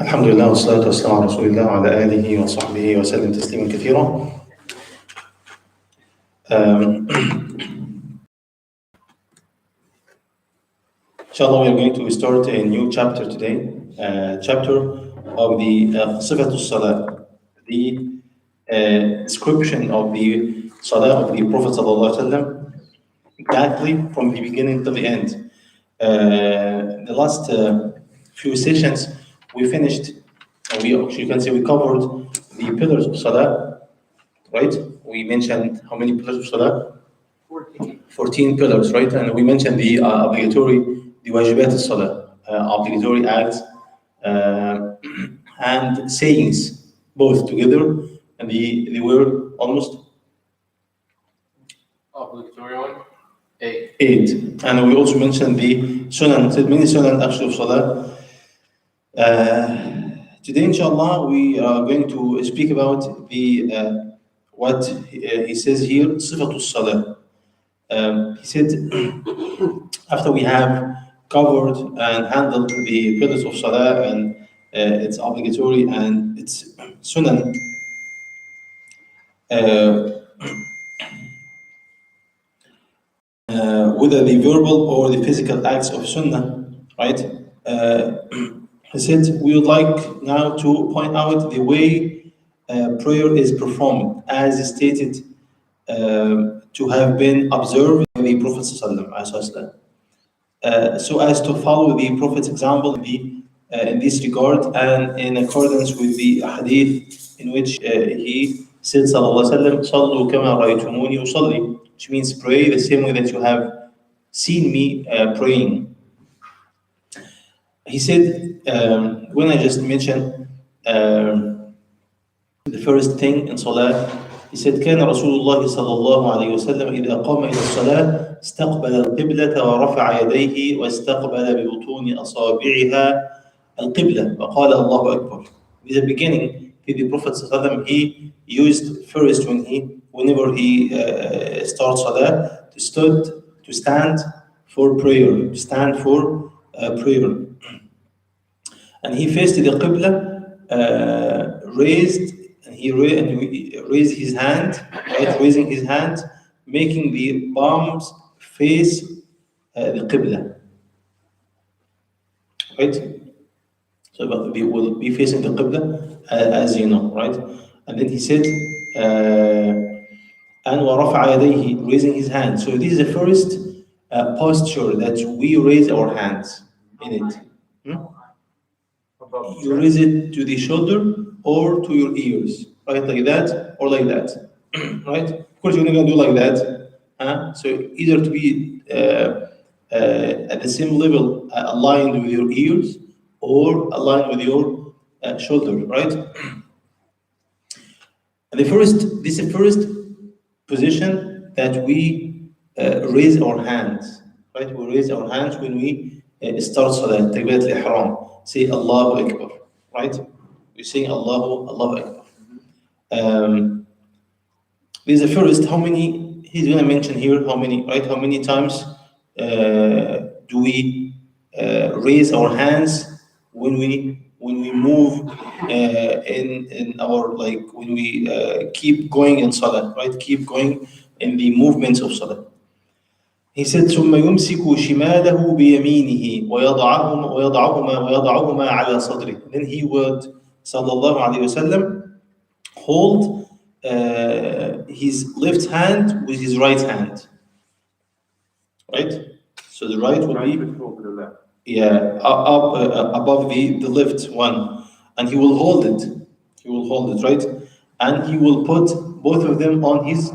الحمد لله والصلاة والسلام على رسول الله وعلى آله وصحبه وسلم تسليما كثيرا. Inshallah, we are going to start a new chapter today, chapter of the Sifatul Salah, the description of the Salah of the Prophet Sallallahu Alaihi Wasallam, exactly from the beginning to the end. The last few sessions we finished, you can say we covered the pillars of Salah, right? We mentioned how many pillars of Salah? 14 pillars, right? And we mentioned the obligatory, the wajibat al-salah, obligatory acts and sayings, both together, and they were almost obligatory one, 8. And we also mentioned the sunan, many sunan actually of salah. Today, inshallah, we are going to speak about the what he says here, sifatul salah. He said, after we have covered and handled the pillars of Salah and its obligatory and its sunan, whether the verbal or the physical acts of Sunnah, right? He said, we would like now to point out the way prayer is performed, as stated to have been observed by the Prophet ﷺ. So as to follow the Prophet's example in this regard and in accordance with the hadith in which he said, Sallallahu Alaihi Wasallam, Sallu kama ra'aytumuni usalli, which means pray the same way that you have seen me praying. He said, when I just mentioned the first thing in Salah, he said, كان رسول الله صلى الله عليه وسلم إذا قام إلى الصلاة استقبل القبلة ورفع يديه واستقبل ببطون أصابعها القبلة وقال الله أكبر. In the beginning, the Prophet صلى الله عليه وسلم, he used first whenever he starts Salah to stand for prayer, prayer. And he faced the Qibla, raised his hand, right? Raising his hand, making the palms face the Qibla, right? So we will be facing the Qibla, as you know, right? And then he said, and وَرَفَعَ يَدَيْهِ, raising his hand. So this is the first posture that we raise our hands in it. You raise it to the shoulder or to your ears, right? Like that or like that, right? Of course, you're not going to do like that. So either to be at the same level, aligned with your ears or aligned with your shoulder, right? And this is the first position that we raise our hands, right? We raise our hands when we start Salah, Takbirat al-Ihram. Say Allahu Akbar, right? We say Allahu Akbar. This is the first. How many? He's going to mention here how many, right? How many times do we raise our hands when we move in our, like, when we keep going in Salah, right? Keep going in the movements of Salah. He said, ثم يمسك شماله بيمينه ويضعهما على صدره. Then he would, sallallahu alayhi wasallam, hold his left hand with his right hand. Right? So the right would be up above the left one, and he will hold it. He will hold it, right? And he will put both of them on his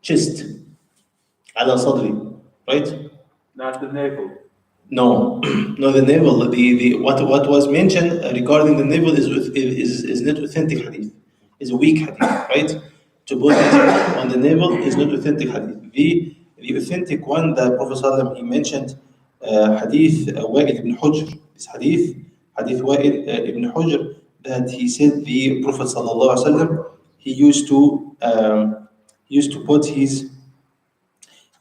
chest. على صدري, right? Not the navel. No, no, the navel. The what was mentioned regarding the navel is not authentic hadith. Is a weak hadith, right? To put it on the navel is not authentic hadith. The authentic one that Prophet ﷺ, he mentioned, hadith Wa'il ibn Hujr. This hadith Wa'il ibn Hujr, that he said the Prophet ﷺ, he used to put his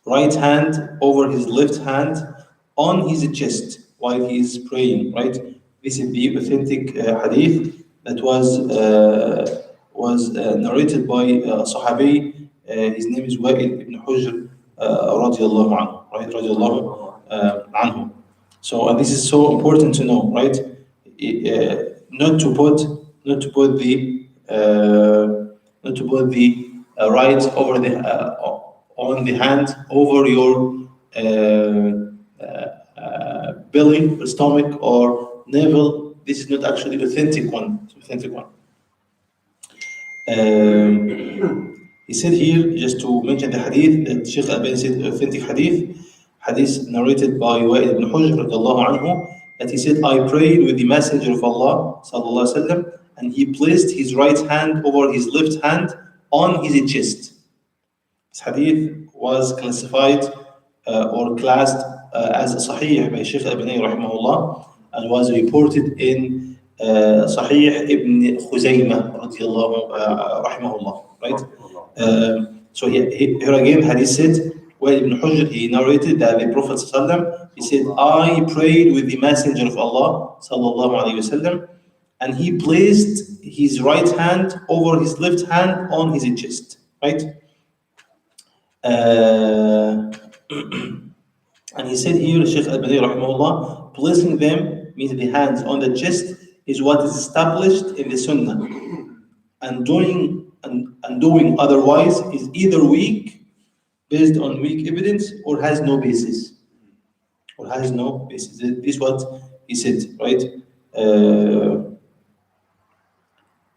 right hand over his left hand on his chest, while he is praying, right? This is the authentic hadith that was narrated by Sahabi. His name is Wa'il ibn Hujr, radiallahu anhu, right? Radiallahu anhu. So, and this is so important to know, right? Not to put, not to put the right over the on the hand over your belly, or stomach, or navel. This is not actually authentic one. It's authentic one. He said here, just to mention the hadith that Sheikh Albani said, authentic hadith narrated by Wa'il ibn Hujr radiallahu anhu, that he said, I prayed with the Messenger of Allah sallallahu alaihi wasallam, and he placed his right hand over his left hand on his chest. This hadith was classified or classed as Sahih by Sheikh Albani rahimahullah, and was reported in Sahih ibn Khuzaymah radiallahu rahimahullah, right? So here again, hadith said, well, Ibn Hujr, he narrated that the Prophet ﷺ, he said, I prayed with the Messenger of Allah sallallahu alaihi wasallam, and he placed his right hand over his left hand on his chest, right? And he said here, Shaykh Albani rahimahullah, placing them, means the hands on the chest, is what is established in the Sunnah, and doing otherwise is either weak, based on weak evidence, or has no basis. This is what he said, right?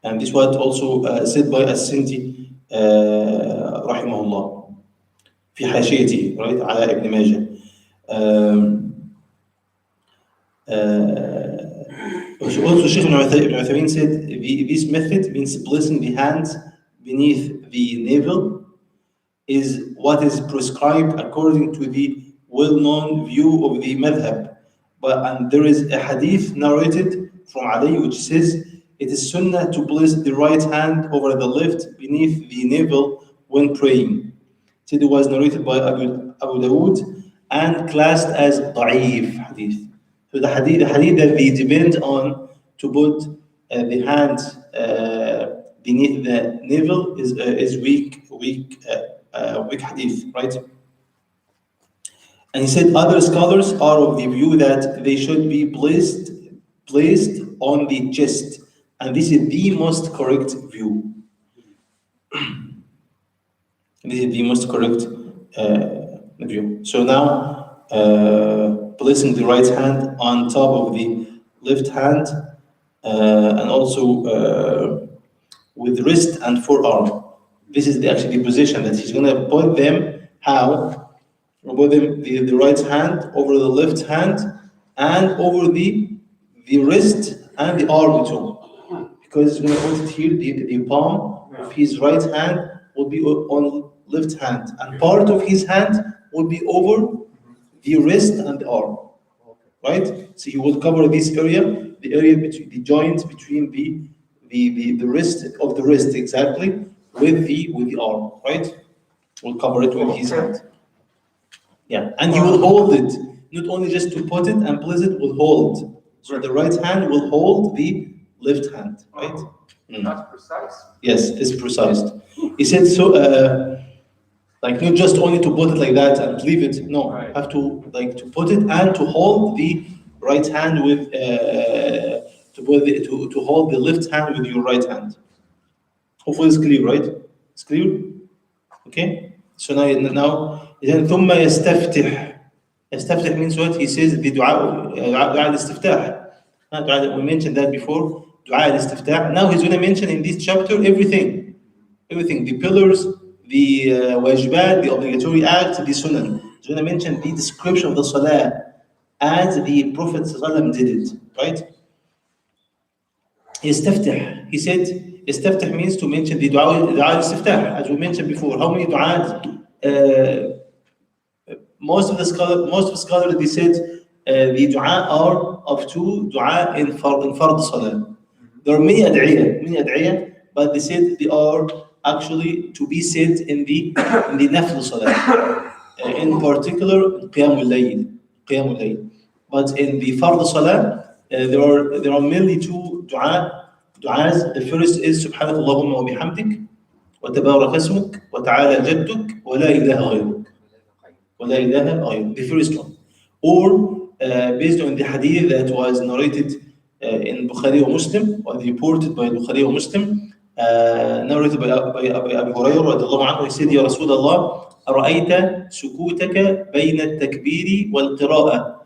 And this is what also said by As-Sindi rahimahullah في حاشيته, right, على ابن ماجه. Also Sheikh Ibn Uthaymeen said this method means placing the hands beneath the navel is what is prescribed according to the well-known view of the madhab. And there is a hadith narrated from Ali which says it is sunnah to place the right hand over the left beneath the navel when praying. It was narrated by Abu Dawood and classed as da'if hadith. So the hadith that they depend on to put the hands beneath the navel is weak hadith, right? And he said other scholars are of the view that they should be placed on the chest, and this is the most correct view. This is the most correct view. So now, placing the right hand on top of the left hand, and also with wrist and forearm. This is actually the position that he's going to put them. How? Put them the right hand over the left hand and over the wrist and the arm too. Because he's going to put it here, the palm of his right hand will be on left hand, and part of his hand will be over the wrist and the arm, right? So he will cover this area, the area between the joint between the wrist of the wrist exactly with the arm, right? We'll cover it with his hand. Yeah, and he will hold it, not only just to put it and place it, will hold. So the right hand will hold the left hand, right? That's precise. Yes, it's precise. He said so. Like not just only to put it like that and leave it. No, Right. have to to put it and to hold the right hand with to hold the left hand with your right hand. Hopefully it's clear, right? It's clear. Okay. So now then ثم يستفتح. يستفتح means what? He says the دعاء الاستفتاح. We mentioned that before. دعاء الاستفتاح. Now he's going to mention in this chapter everything, the pillars, the wajibat, the obligatory acts, the sunnah. He's going to mention the description of the salah as the Prophet ﷺ did it, right? يستفتح. He said يستفتح means to mention the دعاء الاستفتاح, as we mentioned before. How many du'as? Most of the scholars they said the du'a are of two du'a in fard salah. There are many ad'iyah, but they said they are actually to be said in the nafl salah. In particular, qiyamul layl. But in the fard salah, there are mainly two du'as. The first is سبحانك اللهم وبحمدك وتبارك اسمك وتعالى جدك ولا إله غيرك. ولا إله غيرك. The first one. Or based on the hadith that was narrated in Bukhari or Muslim, or reported by Bukhari or Muslim, narrated by Abu Hurairah رضي الله عنه, he said, يا رسول الله أرأيت سكوتك بين التكبير والقراءة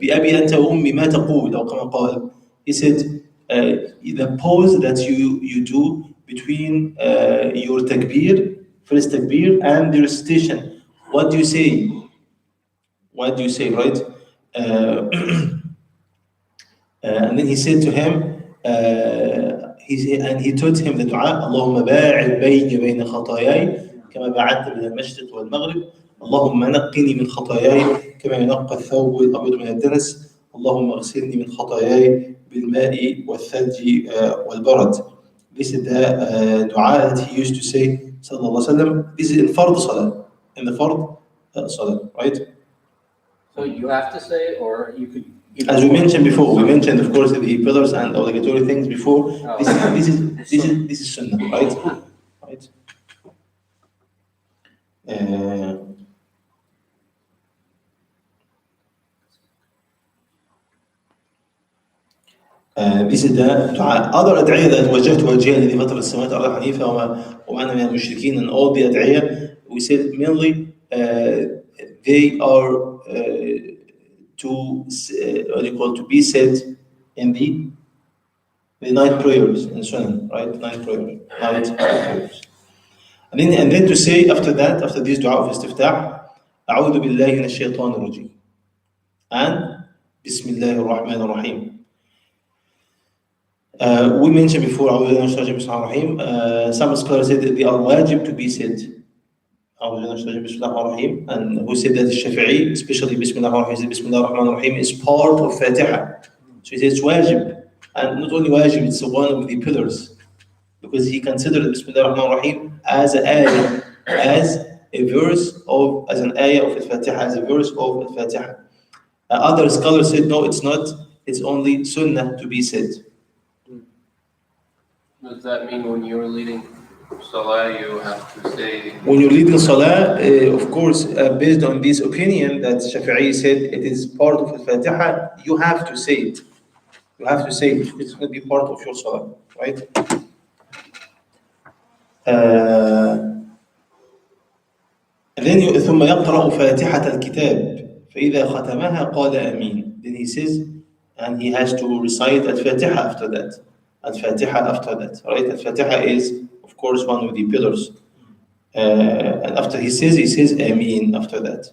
بأبي أنت وأمي ما تقول أو كما قال. He said, the pause that you do between your takbir, first takbir, and the recitation, what do you say? What do you say, right? And then he said to him, and he taught him the dua, اللهم باعد بيني وبين خطاياي كما بعدت بين المشرق والمغرب اللهم نقني من خطاياي كما ينقى الثوب الأبيض من الدنس اللهم اغسلني من خطاياي بالماء والثلج والبرد. This is the dua that he used to say, sallallahu alaihi wasallam. This is in fard salah, in the fard salah, right? So you have to say, or you could. As we mentioned before, we mentioned, of course, the pillars and obligatory things before. This is sunnah, right? Right. This is the dua. Other أدعية that وجهت وجهي الذي فطر السماوات والأرض حنيفا وأنا من المشركين, and all the أدعية, we said mainly they are to be said in the night prayers in Sunnah, right? Night prayers. And then to say after that, after this dua of istiftah, أعوذ بالله من الشيطان الرجيم and بسم الله الرحمن الرحيم. We mentioned before, أعوذ بالله من الشيطان الرجيم بسم الله الرحمن الرحيم. Some scholars said that they are wajib to be said. And who said that the Shafi'i, especially Bismillah ar-Rahman ar-Rahim, is part of Fatiha. So he says it's wajib. And not only wajib, it's one of the pillars. Because he considered Bismillah ar-Rahman ar-Rahim as an ayah, as an ayah of Al-Fatiha, as a verse of Al-Fatiha. Other scholars said, no, it's not. It's only sunnah to be said. Does that mean when you're leading Salah, you have to say? When you're leading Salah, of course, based on this opinion that Shafi'i said it is part of Al-Fatiha, you have to say it. You have to say it. It's going to be part of your Salah, right? And then ثم يقرأ فاتحة الكتاب فإذا ختمها قال آمين. Then he says, and he has to recite Al-Fatiha after that. Al-Fatiha after that, right? Al-Fatiha is, of course, one of the pillars. And after he says Ameen after that.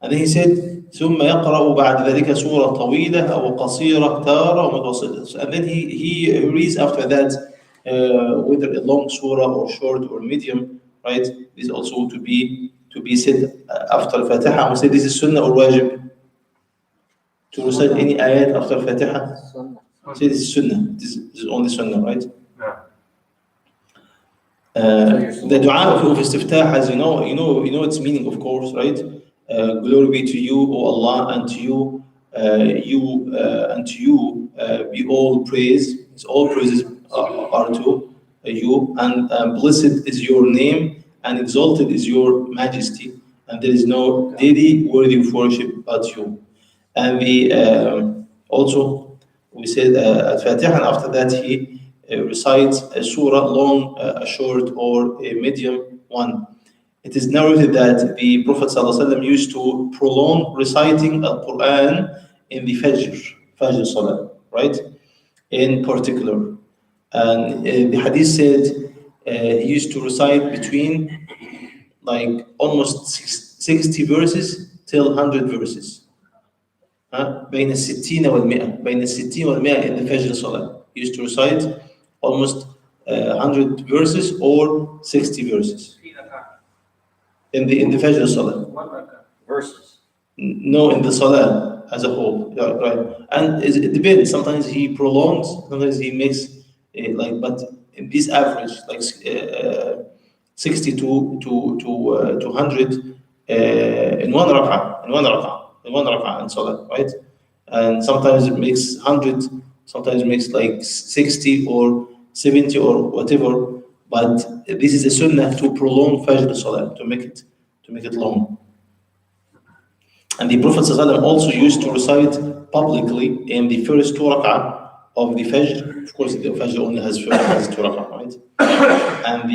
And then he said, ثم يقرأ بعد ذلك سورة طويلة أو قصيرة تارة ومتوسطة. And then he reads after that whether a long surah or short or medium, right? This is also to be said after Al-Fatiha. We say this is sunnah or wajib? To recite any ayat after Al-Fatiha? Say this is sunnah. This is only sunnah, right? The dua of istiftah, as you know its meaning, of course, right? Glory be to you, O Allah, and to you, be all praise. All praises are to you, and blessed is your name, and exalted is your majesty, and there is no deity worthy of worship but you. And also we said Al-Fatiha, and after that he recites a surah, long, a short, or a medium one. It is narrated that the Prophet ﷺ used to prolong reciting Al-Quran in the Fajr Salah, right? In particular. And the hadith said he used to recite between like almost 60 verses till 100 verses. بين الستين والمئة in the Fajr Salah. He used to recite almost 100 verses or 60 verses in the Fajr Salah. Verses? No, in the Salah as a whole. Yeah, right. And it depends. Sometimes he prolongs, sometimes he makes but in this average, like 60 to 100 in one rak'ah. in one rak'ah in salah, right? And sometimes it makes 100, sometimes it makes like 60 or 70 or whatever. But this is a sunnah to prolong Fajr salah, to make it long. And the Prophet ﷺ also used to recite publicly in the first two rak'ah of the Fajr. Of course, the Fajr only has two rak'ah, right? And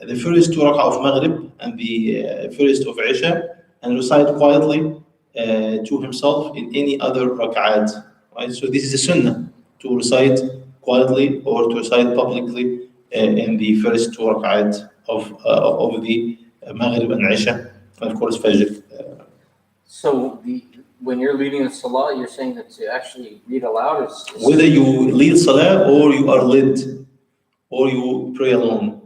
the first two rak'ah of Maghrib and the first of Isha, and recite quietly to himself in any other rak'at, right? So this is a sunnah to recite quietly or to recite publicly in the first two rak'at of the Maghrib and Isha, and of course Fajr. So when you're leading a salah, you're saying that to actually read aloud is Whether you lead salah or you are led, or you pray alone,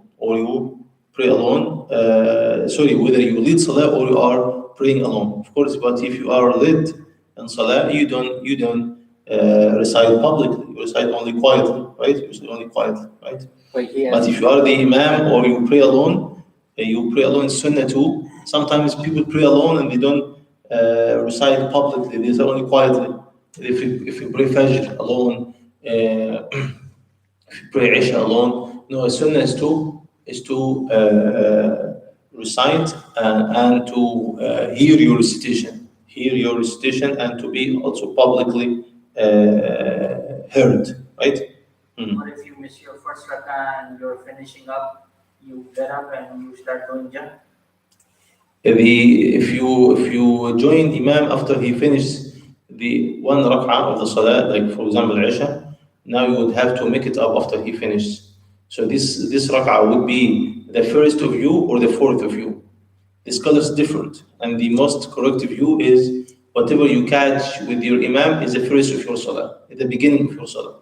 whether you lead salah or you are praying alone, of course. But if you are led in salah, you don't recite publicly. You recite only quietly, right? You recite only quietly, right? But if you are the imam or you pray alone, is sunnah too. Sometimes people pray alone and they don't recite publicly. They say only quietly. If you pray Fajr alone, if you pray Isha alone, no, a sunnah is to recite and to hear your recitation, and to be also publicly heard, right? Or if you miss your first rak'ah and you're finishing up, you get up and you start doing jump. If you join Imam after he finishes the one rak'ah of the salah, like for example Isha, now you would have to make it up after he finishes. So this rak'ah would be the first of you or the fourth of you. The scholars differed, and the most correct view is whatever you catch with your Imam is the first of your salah, at the beginning of your salah.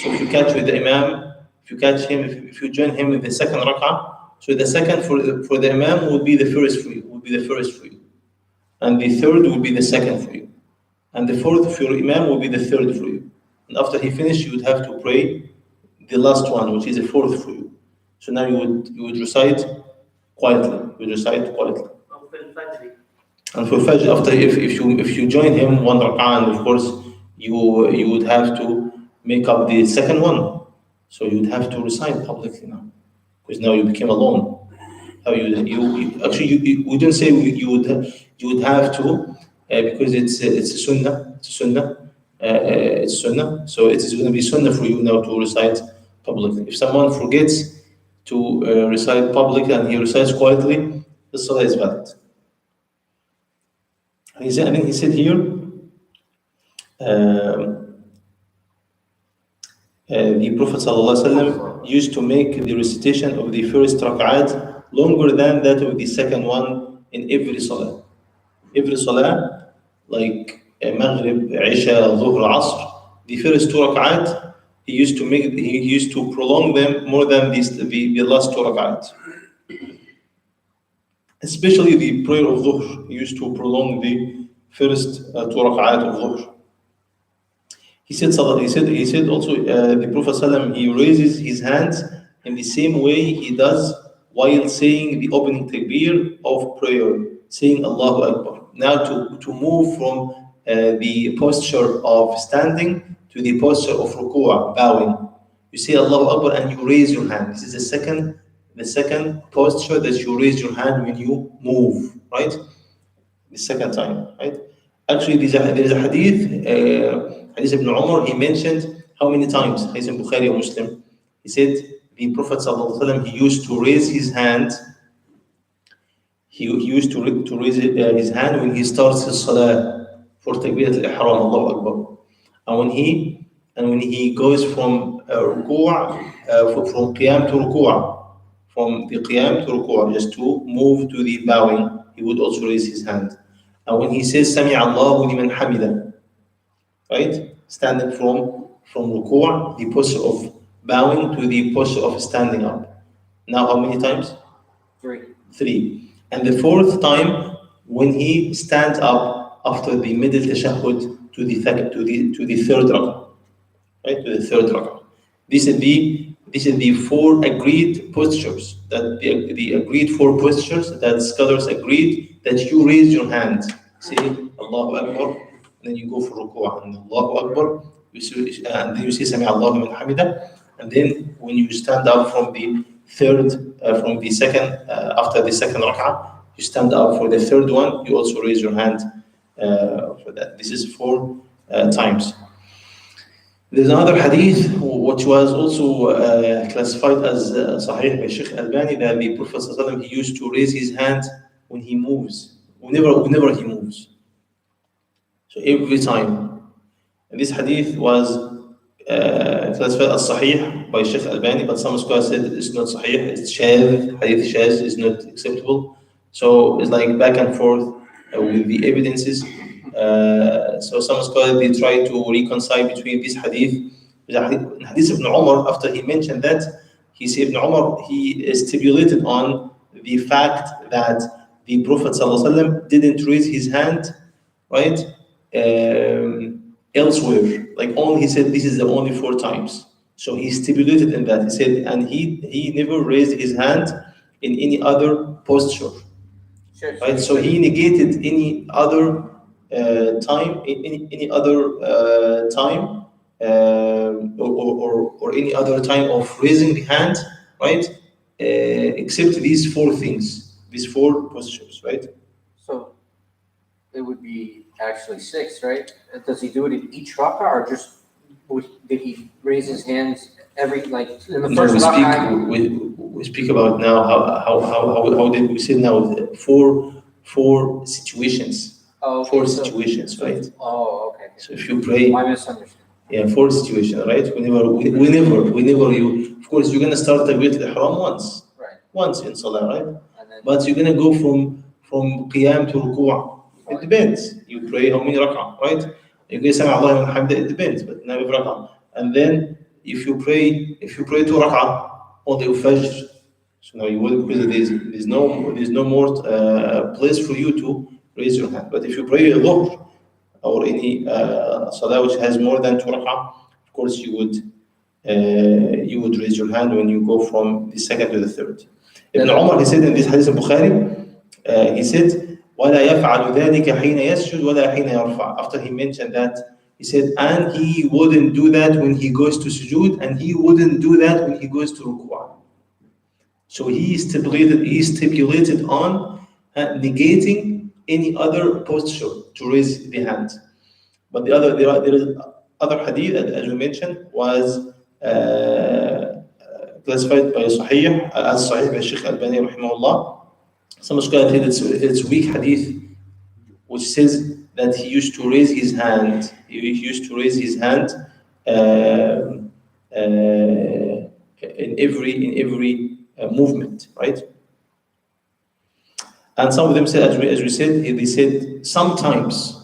So if you catch with the Imam, if you join him in the second rak'ah, so the second for the Imam would be the first for you, and the third would be the second for you, and the fourth for your Imam would be the third for you. And after he finished, you would have to pray the last one, which is the fourth for you. So now you would recite quietly. And for Fajr, after if you join him one rak'ah, and of course you would have to make up the second one. So you would have to recite publicly now, because now you became alone. How you actually we don't say you would have to because it's a sunnah. It's sunnah. So it is going to be sunnah for you now to recite publicly. If someone forgets to recite publicly and he recites quietly, the salah is valid. He said here, the Prophet ﷺ used to make the recitation of the first rak'at longer than that of the second one in every salah. Every salah, like Maghrib, Isha, Dhuhr, Asr, the first two rak'at, he used to prolong them more than the last two rak'at. Especially the prayer of Dhuhr, he used to prolong the first two rak'at of Dhuhr. He said also the Prophet ﷺ, he raises his hands in the same way he does while saying the opening takbir of prayer, saying Allahu Akbar. Now to move from the posture of standing to the posture of ruku', bowing. You say Allahu Akbar and you raise your hand. This is the second posture that you raise your hand when you move, right? The second time, right? Actually, there is a hadith, Hadith ibn Umar, he mentioned how many times, Hadith in Bukhari or Muslim, he said the Prophet ﷺ, he used to raise his hand, he used to raise his hand when he starts his salah for takbirat al-ihram, Allahu Akbar. And when he goes from from qiyam to ruku', from the qiyam to ruku', just to move to the bowing, he would also raise his hand. And when he says Sami Allahu liman hamida, right? Standing from ruku', the posture of bowing to the posture of standing up. Now how many times? Three. And the fourth time, when he stands up after the middle tashahhud to the third rak'ah, right? To the third rak'ah. These are the four agreed postures, that the agreed four postures that scholars agreed that you raise your hand say Allahu Akbar, and then you go for ruku' and Allahu Akbar, you see, and then you say Sami Allahu liman hamida, and then when you stand up from the from the second, after the second rak'ah, you stand up for the third one, you also raise your hand for that. This is 4 times. There's another hadith which was also classified as Sahih by Sheikh Albani, that the Prophet ﷺ, he used to raise his hand when he moves, whenever he moves. So every time. And this hadith was classified as Sahih by Sheikh Albani, but some scholars said it's not Sahih, it's Shadh, hadith Shadh is not acceptable. So it's like back and forth with the evidences. So some scholars, they try to reconcile between this hadith. In hadith Ibn Umar, after he mentioned that, he said Ibn Umar, he stipulated on the fact that the Prophet ﷺ didn't raise his hand, right, elsewhere. Like only, he said this is the only 4 times. So he stipulated in that. He said, and he never raised his hand in any other posture. Sure. Right, so he negated any other time, any other time, or any other time of raising the hand, right? Except these 4 things, these 4 postures, right? So it would be actually 6, right? Does he do it in each rak'ah, or just did he raise his hands every, like in the No, first we rak'ah? we speak about now how did we say now 4 situations, Oh, okay, 4 so- situations, right? Oh, okay. So if you pray. I misunderstood. Yeah, 4 situations, right? Whenever you, of course, you're gonna start the ihram once, Right. once in salah, right? And then But you're gonna go from qiyam to ruku'. It depends. You pray how many rak'ah, right? You go Sami Allahu liman hamida. It depends, but now every rak'ah. And then if you pray 2 rak'ah on the Fajr, so now you will, because there's no more place for you to raise your hand. But if you pray a dhuhr or any salah which has more than 2 rak'ah, of course you would raise your hand when you go from the second to the third. Ibn Umar, he said in this hadith of Bukhari, he said, وَلَا يَفْعَلُ ذَلِكَ حِينَ يَسْجُدْ وَلَا حِينَ يَرْفَعُ. After he mentioned that, he said, and he wouldn't do that when he goes to sujood, and he wouldn't do that when he goes to ruku'. So he stipulated on negating any other posture to raise the hand. But there is other hadith, as we mentioned, was classified by Sahih, as Sahih by Sheikh Albani rahimahullah. Some scholars say it's weak hadith, which says that he used to raise his hand. He used to raise his hand in every movement, right? And some of them said, as we said, they said sometimes,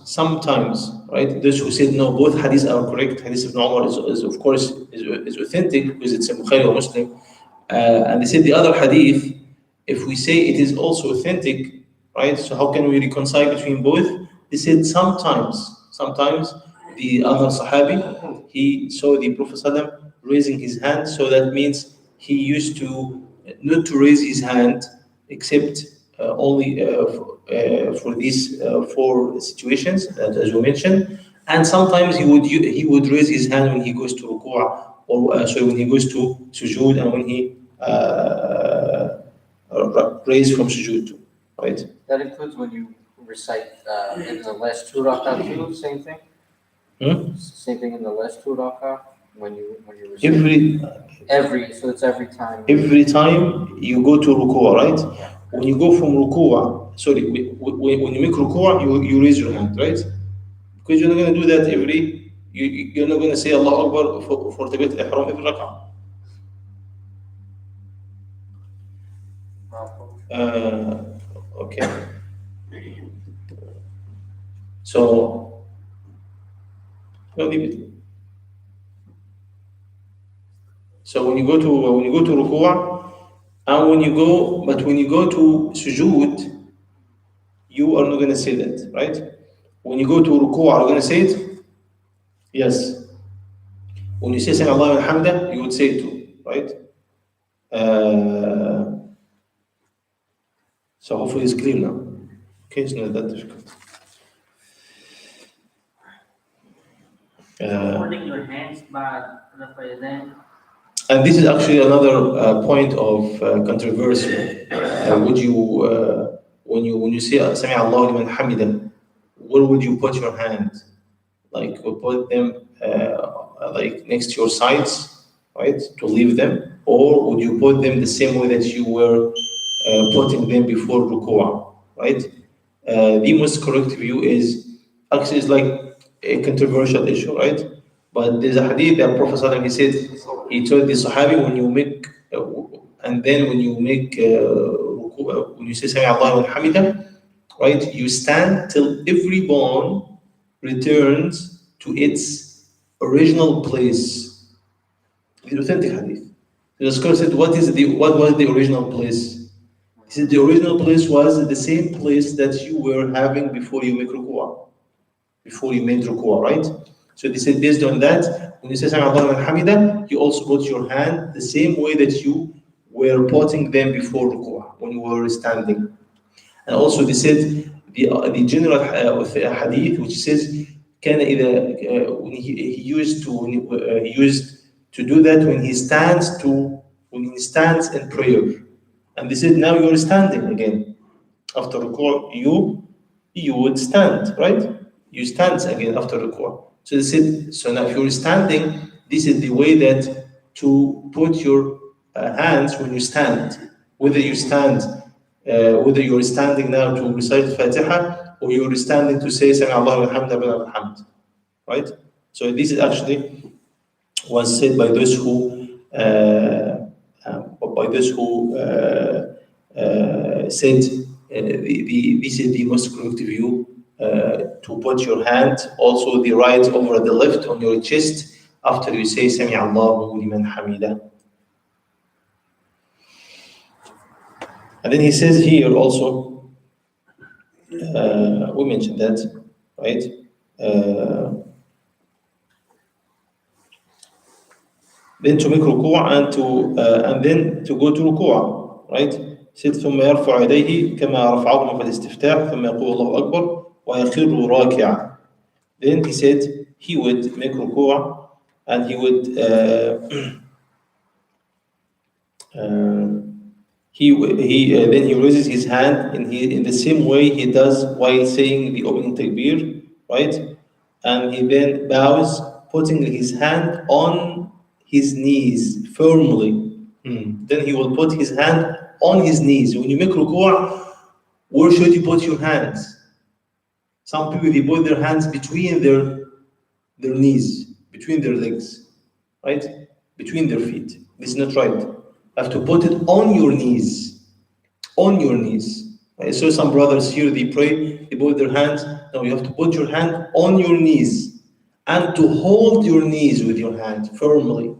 right? Those who said no, both hadiths are correct. Hadith of Umar is of course is authentic because it's a Bukhari or Muslim. And they said the other hadith, if we say it is also authentic, right? So how can we reconcile between both? They said sometimes the other Sahabi, he saw the Prophet ﷺ raising his hand, so that means he used to not to raise his hand except only for these 4 situations that, as we mentioned, and sometimes he would raise his hand when he goes to ruku', or sorry, when he goes to sujood, and when he raise from sujood too, right? that includes when you recite in the last 2 rak'ah too, same thing? Same thing in the last 2 rak'ah when you recite? So it's every time. Every time you go to ruku', right? When you go from ruku', sorry, when you make ruku', you raise your hand, right? Because you're not going to do that you're not going to say Allah Akbar for Takbiratul Ihram every rak'ah. Okay. So, we'll leave it. So when you go to ruku', and when you go to sujood, you are not going to say that, right? When you go to ruku', are you going to say it? Yes. When you say Sami Allahu liman hamida, you would say it too, right? So hopefully it's clear now. Okay, it's not that difficult. Holding your hands back, Rafael, then And this is actually another point of controversy. Would you, when you say "Sami Allahu liman hamida," where would you put your hands? Like you put them like next to your sides, right, to leave them, or would you put them the same way that you were putting them before ruku'ah, right? The most correct view is actually it's like a controversial issue, right? But there's a hadith that Prophet ﷺ, he said, he told the Sahabi when you make and then when you make when you say Sami Allahu wa Hamida, right? You stand till every bone returns to its original place. The authentic hadith. The scholar said, what was the original place? He said the original place was the same place that you were having before you make ruku'ah, before you made ruku'ah, right? So they said based on that, when you say Sami Allahu liman hamida, you also put your hand the same way that you were putting them before ruku'ah, when you were standing. And also they said the general hadith which says كان إذا when he used to do that when he stands in prayer. And they said now you're standing again. After ruku' you would stand, right? You stand again after ruku'. So they said, so now if you're standing, this is the way that to put your hands when you stand. Whether you're standing now to recite Fatiha or you're standing to say Sami Allahu wa hamd, right? So this is actually was said by those who said this is the most correct view to put your hand also the right over the left on your chest after you say Sami Allahu liman hamida. And then he says here also, we mentioned that, right? Then to make ruku' and then to go to ruku', right? Said ثم يرفع يديه كما رفعهما في الاستفتاح ثم يقول الله أكبر ويخر راكعا. Then he said he would make ruku' and he would then he raises his hand in the same way he does while saying the opening takbir, right? And he then bows, putting his hand on his knees firmly. Then he will put his hand on his knees. When you make ruku', where should you put your hands? Some people they put their hands between their knees, between their legs, right? Between their feet. This is not right. You have to put it on your knees. On your knees. I saw some brothers here, they pray, they put their hands. No, you have to put your hand on your knees and to hold your knees with your hand firmly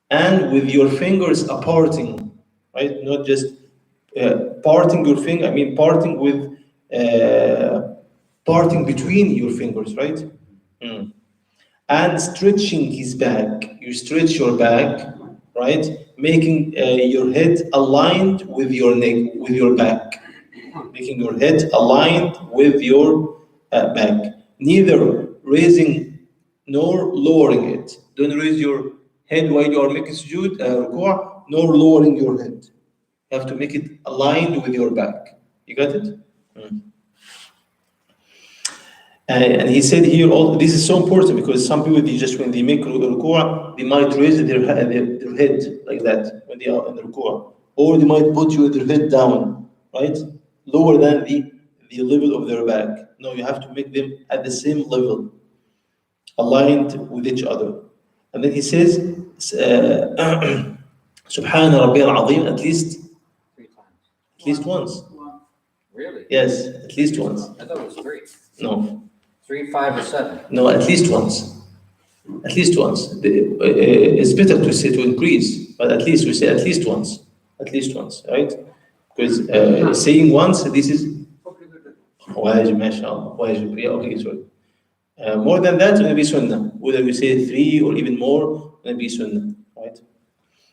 and with your fingers aparting, right? Not just parting your finger, parting with parting between your fingers, right? And stretching his back. You stretch your back, right? Making your head aligned with your neck, with your back. Making your head aligned with your back. Neither raising nor lowering it. Don't raise your head while you are making sujood, ruku', nor lowering your head. You have to make it aligned with your back. You got it? And he said here, this is so important because some people, when they make ruku', they might raise their head like that when they are in ruku'. Or they might put their head down, right? Lower than the level of their back. No, you have to make them at the same level, aligned with each other. And then he says, Subhana Rabbi al-Azim, at least 3 times. At least once. Really? Yes, at least once. I thought it was 3. No. 3, 5, or 7. No, at least once. At least once. It's better to say to increase, but at least we say at least once. At least once, right? Because saying once, this is واجب, mashallah, واجب. Yeah, okay, sorry. More than that, it will be sunnah. Whether we say 3 or even more, it will be sunnah, right?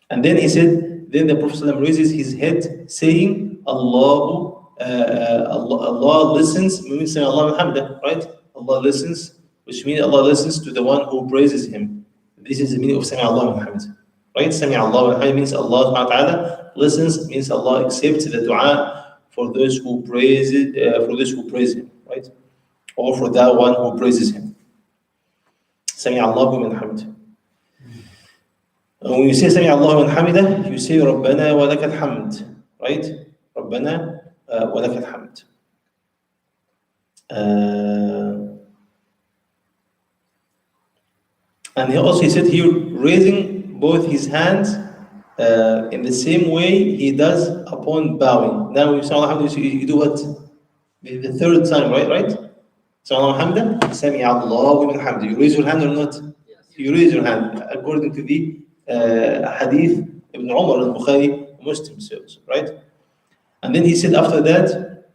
And then he said, then the Prophet ﷺ raises his head, saying, Allah listens, meaning saying Allah alhamdulillah, right? Allah listens which means Allah listens to the one who praises Him. This is the meaning of Sami Allah wa hamd. Right? Sami Allah wa hamd means Allah subhanahu wa ta'ala listens, means Allah accepts the dua for those who praise it, for those who praise Him, right? Or for that one who praises Him. Sami Allah wa hamd. When you say Sami Allah wa hamdah, you say Rabbana wa lakal hamd, right? Rabbana wa lakal hamd. And he said here, raising both his hands in the same way he does upon bowing. Now, you say Alhamdulillah, you do what? The third time, right? So Alhamdulillah, Sami Allahu liman hamdah. You raise your hand or not? Yes. You raise your hand according to the hadith Ibn Umar al-Bukhari Muslim says, right? And then he said after that,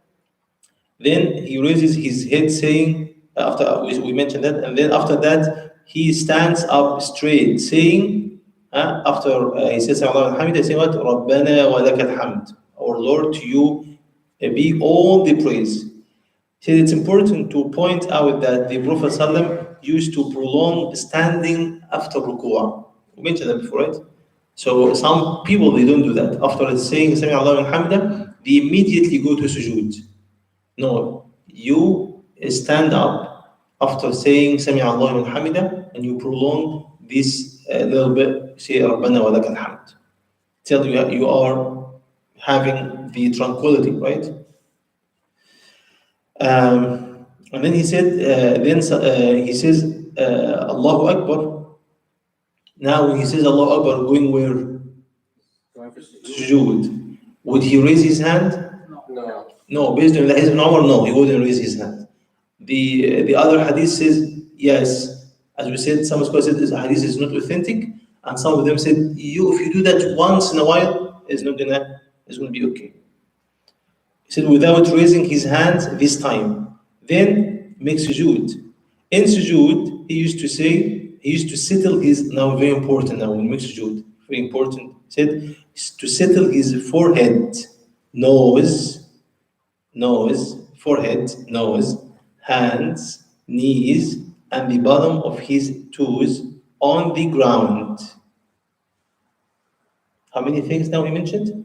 then he raises his head saying, after we mentioned that, and then after that, he stands up straight, saying, after he says, Alhamdulillah, say what? Rabbana wa lakal hamd. Our Lord, to you be all the praise. He said it's important to point out that the Prophet ﷺ used to prolong standing after ruku'ah. We mentioned that before, right? So some people, they don't do that. After saying Sami Allah wa hamdah, they immediately go to sujood. No, you stand up after saying Sami Allah wa hamdah, and you prolong this a little bit, say Rabbana wa lakal hamd. Till you are having the tranquility, right? And then he said, he says Allahu Akbar. Now when he says Allahu Akbar, going where? Going for Sujood. Would he raise his hand? No. No, based on the hadith of Umar, no, he wouldn't raise his hand. The other hadith says yes. As we said, some scholars said this hadith is not authentic, and some of them said if you do that once in a while, it's gonna be okay. He said without raising his hands this time, then make sujood. In sujood, he used to settle his, now very important now when he makes sujood, very important. He said to settle his forehead, nose, forehead, nose, hands, knees, and the bottom of his toes on the ground. How many things now he mentioned?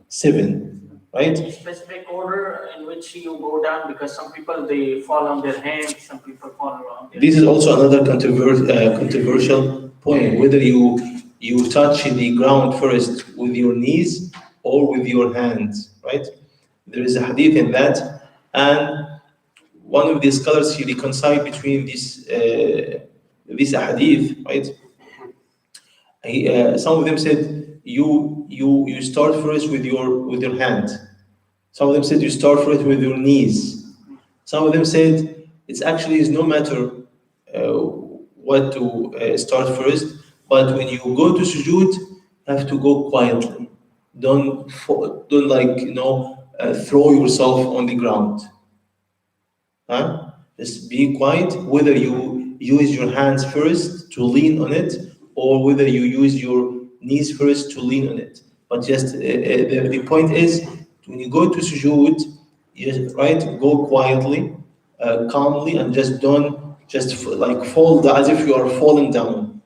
7, right? Specific order in which you go down, because some people they fall on their hands, some people fall around their This is also another controversial point, whether you touch the ground first with your knees or with your hands, right? There is a hadith in that, and one of the scholars he reconciled between this hadith, right? Some of them said you start first with your hand. Some of them said you start first with your knees. Some of them said it's actually is no matter what to start first, but when you go to sujood, you have to go quietly. Don't throw yourself on the ground. Just be quiet, whether you use your hands first to lean on it or whether you use your knees first to lean on it. But just the point is, when you go to sujood, go quietly, calmly, and just don't fall down as if you are falling down.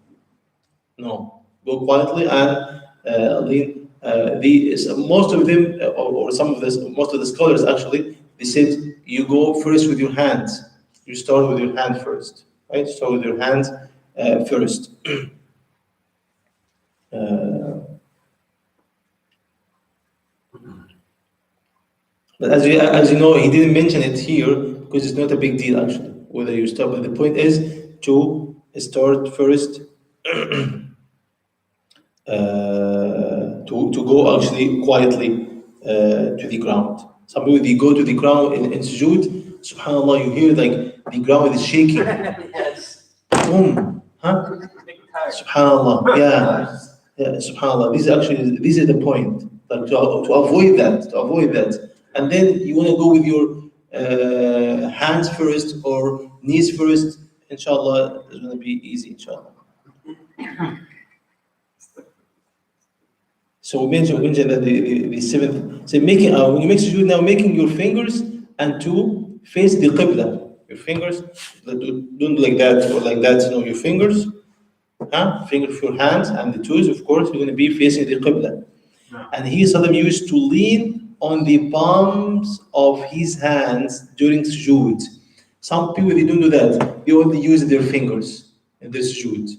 No, go quietly and lean. Most of them, most of the scholars actually, they said you go first with your hands. You start with your hand first, right? Start with your hands first. But as you know, he didn't mention it here because it's not a big deal actually. Whether you start, but the point is to start first. To go actually quietly to the ground. Some people they go to the ground in sujood. Subhanallah, you hear like the ground is shaking. Yes. Boom, Subhanallah, yeah. Subhanallah. This is the point. Like to avoid that, and then you want to go with your hands first or knees first. Inshallah, it's going to be easy. Inshallah. So we mentioned that the seventh. So when you make sujood now, making your fingers and to face the qibla. Your fingers, don't do like that or like that. No, your fingers, finger of your hands and the toes, of course, you're going to be facing the Qibla. And he Saddam used to lean on the palms of his hands during sujood. Some people, they don't do that. They only use their fingers in their sujood.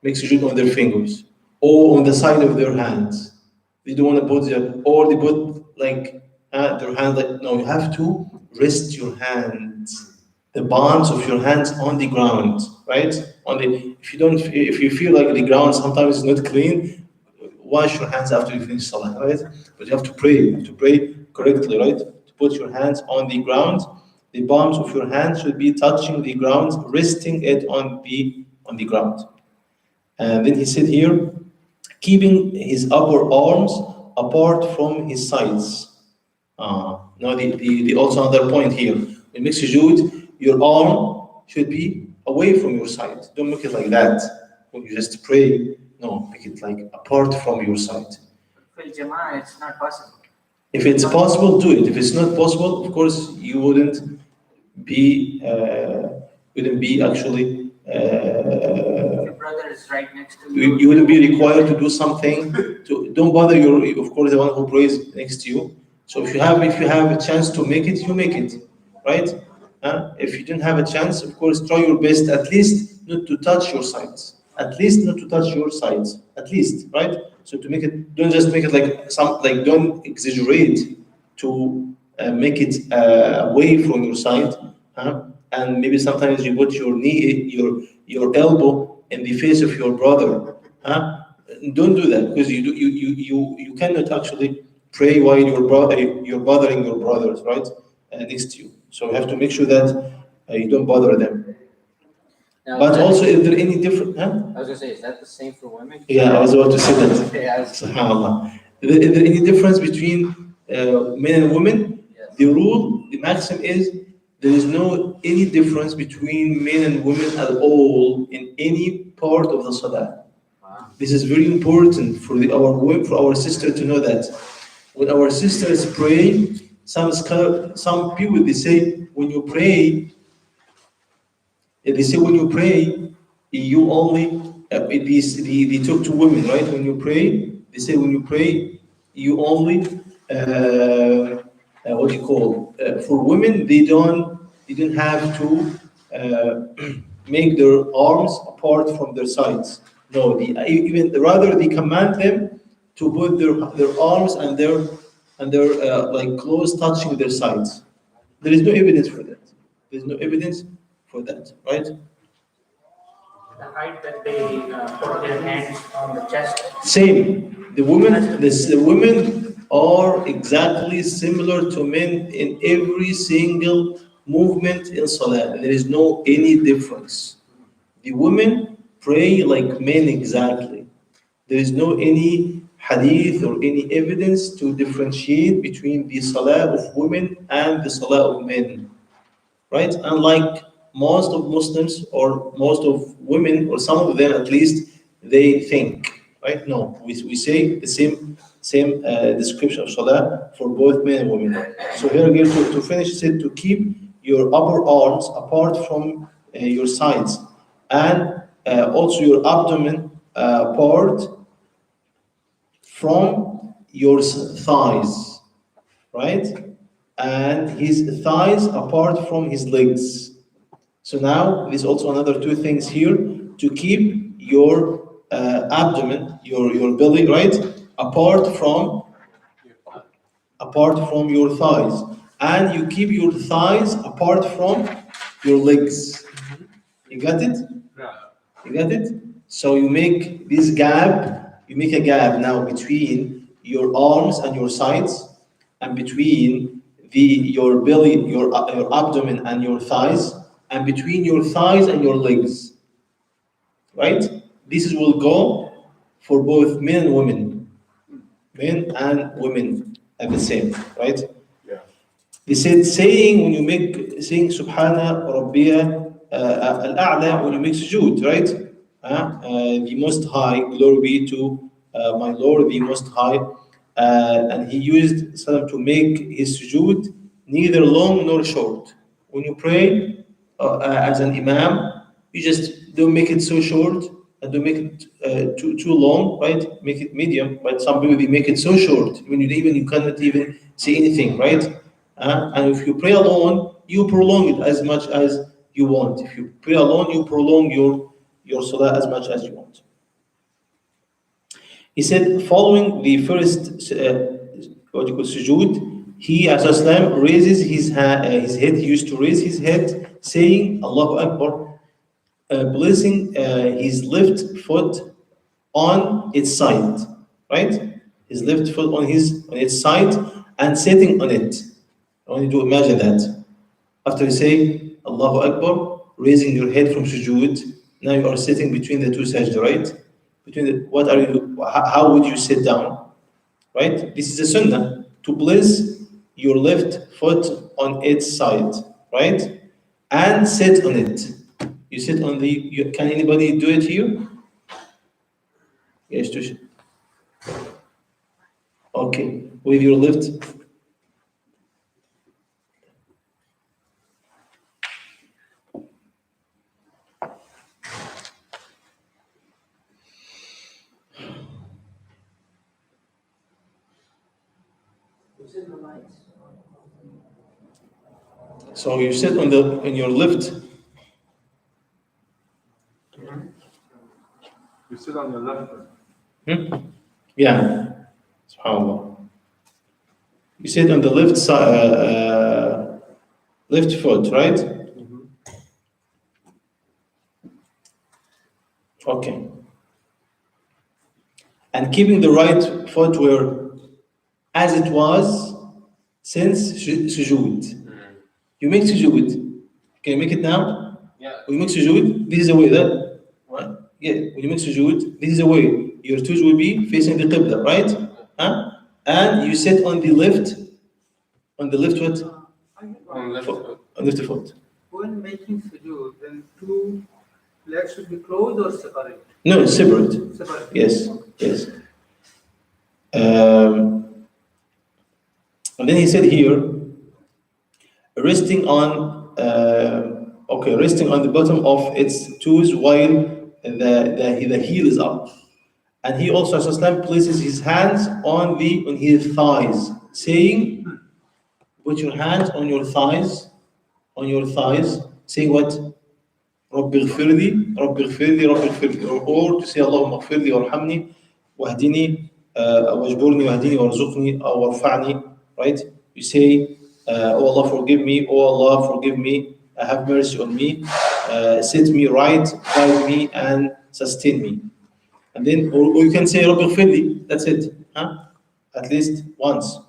Make sujood on their fingers or on the side of their hands. They don't want to put their, or they put like their hand like, no, you have to rest your hands, the palms of your hands on the ground, right? On the, if you feel like the ground sometimes is not clean, wash your hands after you finish salah, right? But you have to pray. You have to pray correctly, right? To put your hands on the ground. The palms of your hands should be touching the ground, resting it on the ground. And then he said here, keeping his upper arms apart from his sides. Now the also another point here. When you make sujood, your arm should be away from your side. Don't make it like that. When you just pray, no, make it like apart from your side. For Jama'ah, it's not possible. If it's possible, do it. If it's not possible, of course, you wouldn't be actually. Your brother is right next to you. You wouldn't be required to do something. Don't bother of course, the one who prays next to you. So if you have a chance to make it, you make it, right? If you didn't have a chance, of course, try your best at least not to touch your sides. At least not to touch your sides. At least, right? So to make it, don't just make it don't exaggerate to make it away from your side. And maybe sometimes you put your knee, your elbow in the face of your brother. Don't do that because you cannot actually pray while you're bothering your brothers, right? Next to you. So you have to make sure that you don't bother them. Now, But also, is there any different? I was gonna say, is that the same for women? Yeah, I was about to say that. Yeah, SubhanAllah. Is there any difference between men and women? yes. The rule, the maxim is there is no any difference between men and women at all in any part of the salah. Wow. This is very important for our sister to know that when our sisters pray, some people they say when you pray, you only they talk to women, right? When you pray, they say when you pray, you only what do you call? For women, they don't have to make their arms apart from their sides. No, even rather they command them to put their arms and their like close touching their sides. There is no evidence for that. There is no evidence for that, right? The height that they put their hands on the chest. Same. The women are exactly similar to men in every single movement in Salah. There is no any difference. The women pray like men exactly. There is no any hadith or any evidence to differentiate between the Salah of women and the Salah of men. Right? Unlike most of Muslims or most of women, or some of them at least, they think. Right? No, we say the same description of Salah for both men and women. So here again, to finish, it said to keep your upper arms apart from your sides, and also your abdomen part from your thighs, right? And his thighs apart from his legs. So now there's also another two things here to keep your abdomen, your belly, right, apart from your thighs, and you keep your thighs apart from your legs. You got it? You got it? So you make this gap. You make a gap now between your arms and your sides, and between your belly, your abdomen and your thighs, and between your thighs and your legs. Right? This will go for both men and women. Men and women are the same, right? Yeah. They said saying Subhana Rabbiya al-A'la when you make sujood, right? The Most High, glory be to my Lord, the Most High. And he used Salam to make his sujood neither long nor short. When you pray, as an imam, you just don't make it so short and don't make it too long, right? Make it medium. But some people they make it so short when you cannot even say anything, right? And if you pray alone, you prolong it as much as you want. If you pray alone, you prolong your salah as much as you want. He said, following the first what you call sujood, he as Islam raises his head. He used to raise his head, saying Allahu Akbar, placing his left foot on its side, right? His left foot on its side and sitting on it. I want you to imagine that. After you say Allahu Akbar, raising your head from sujood, now you are sitting between the two sajda, right? How would you sit down? Right? This is a sunnah to place your left foot on its side, right? And sit on it. You sit on can anybody do it here? Yes, Tush. Okay, with your left. So you sit on your left. You sit on your left. Yeah. SubhanAllah. You sit on the left side, left foot, right? Okay. And keeping the right foot where, as it was since sujood. You make sujood. Can you make it now? Yeah. When you make sujood, this is the way that. Right? Yeah. When you make sujood, this is the way. Your toes will be facing the qibla, right? Huh? And you sit on the left foot. On left foot. On left foot. When making sujood, then two legs should be closed or separate? No, it's separate. Separate. Yes. Yes. And then he said here, resting on the bottom of its toes while the heel is up. And he also, as Islam, places his hands on his thighs, saying, put your hands on your thighs, saying what? رب اغفر لي رب اغفر لي رب اغفر لي, or to say اللهم اغفر لي وارحمني واهدني واجبرني واهدني وارزقني أو وارفعني, right? You say, oh Allah forgive me, oh Allah forgive me, have mercy on me, set me right, guide me and sustain me. And then, or you can say رب اغفر لي, that's it, huh? At least once.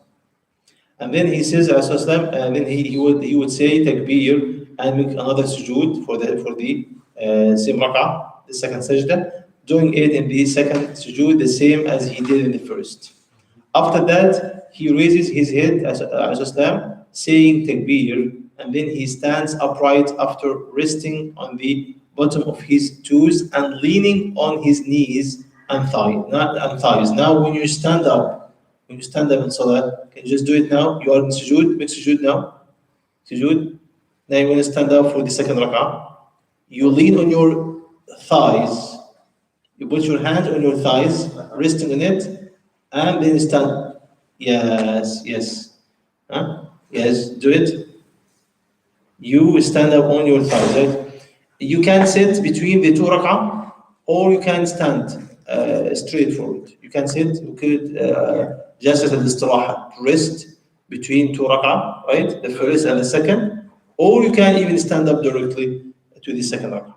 And then he says, and then he would say takbir and make another sujood for the same rak'ah, the second sajda, doing it in the second sujood the same as he did in the first. After that, he raises his head as saying takbir, and then he stands upright after resting on the bottom of his toes and leaning on his knees and thighs. Now, when you stand up in salah, can you just do it now? You are in sujood, make sujood now. Sujood. Now you want to stand up for the second rak'ah. You lean on your thighs. You put your hand on your thighs, resting on it, and then stand. Yes. Huh? Yes, do it. You stand up on your thighs, right? You can sit between the two rak'ah, or you can stand straight forward. You can sit, you could just as al-istiraha, rest between two rak'ah, right? The first and the second. Or you can even stand up directly to the second rak'ah.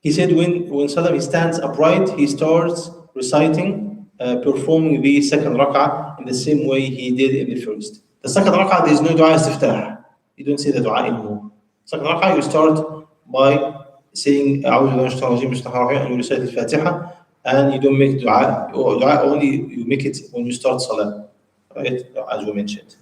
He said when Salam he stands upright, he starts reciting, performing the second rak'ah in the same way he did in the first. The second rak'ah, there is no dua istiftah. You don't say the dua anymore. Second rak'ah, you start by saying أعوذ بالله من الشيطان الرجيم بسم الله الرحمن الرحيم, and you recite al-Fatiha, and you don't make dua, or dua only you make it when you start salah, right? As we mentioned.